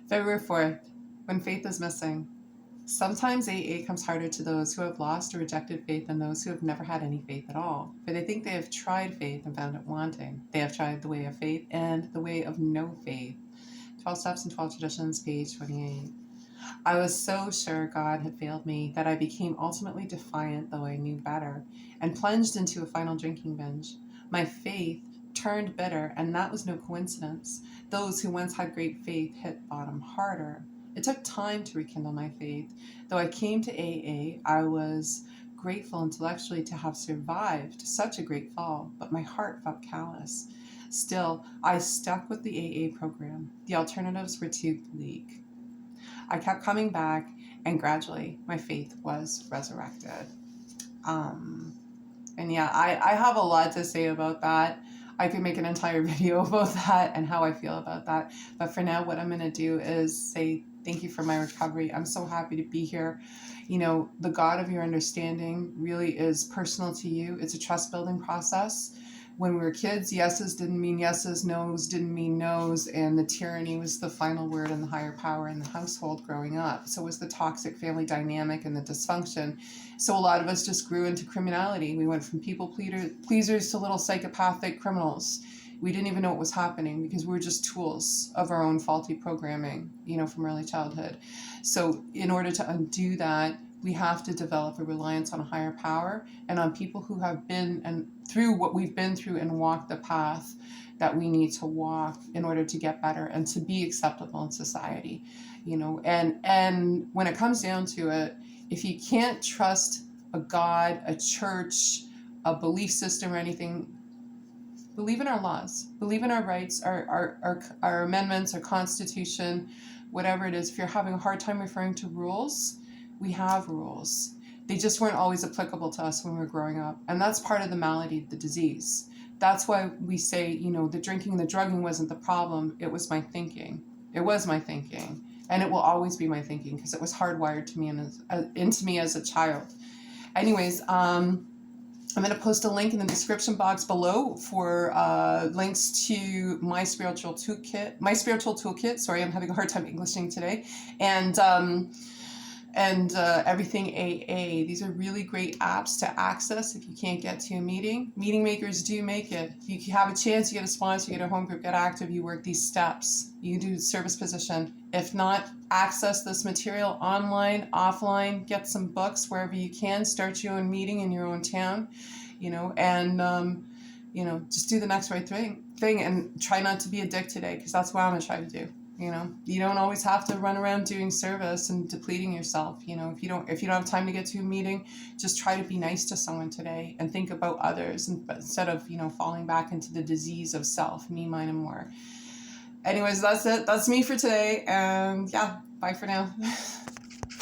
February 4th, when faith is missing. Sometimes AA comes harder to those who have lost or rejected faith than those who have never had any faith at all, for they think they have tried faith and found it wanting. They have tried the way of faith and the way of no faith. 12 Steps and 12 Traditions, page 28. I was so sure God had failed me that I became ultimately defiant, though I knew better, and plunged into a final drinking binge. My faith turned bitter, and that was no coincidence. Those who once had great faith hit bottom harder. It took time to rekindle my faith. Though I came to AA, I was grateful intellectually to have survived such a great fall, but my heart felt callous. Still, I stuck with the AA program. The alternatives were too bleak. I kept coming back, and gradually my faith was resurrected. And yeah, I have a lot to say about that. I could make an entire video about that and how I feel about that. But for now, what I'm going to do is say thank you for my recovery. I'm so happy to be here. You know, the God of your understanding really is personal to you. It's a trust building process. When we were kids, yeses didn't mean yeses, nos didn't mean nos, and the tyranny was the final word in the higher power in the household growing up. So was the toxic family dynamic and the dysfunction. So a lot of us just grew into criminality. We went from people pleasers to little psychopathic criminals. We didn't even know what was happening because we were just tools of our own faulty programming, you know, from early childhood. So in order to undo that, we have to develop a reliance on a higher power and on people who have been and through what we've been through and walked the path that we need to walk in order to get better and to be acceptable in society, you know. And when it comes down to it, if you can't trust a God, a church, a belief system or anything, believe in our laws, believe in our rights, our amendments, our constitution, whatever it is. If you're having a hard time referring to rules, we have rules. They just weren't always applicable to us when we were growing up. And that's part of the malady, the disease. That's why we say, you know, the drinking and the drugging wasn't the problem. It was my thinking. It was my thinking. And it will always be my thinking because it was hardwired to me into me as a child. Anyways, I'm going to post a link in the description box below for links to my spiritual toolkit. Sorry, I'm having a hard time Englishing today. And Everything AA. These are really great apps to access if you can't get to a meeting. Meeting makers do make it. If you have a chance, you get a sponsor, you get a home group, get active, you work these steps. You can do service position. If not, access this material online, offline, get some books wherever you can, start your own meeting in your own town, you know, and, you know, just do the next right thing and try not to be a dick today because that's what I'm going to try to do. You know, you don't always have to run around doing service and depleting yourself. You know, if you don't have time to get to a meeting, just try to be nice to someone today and think about others instead of, you know, falling back into the disease of self, me, mine, and more. Anyways, that's it. That's me for today. And yeah, bye for now.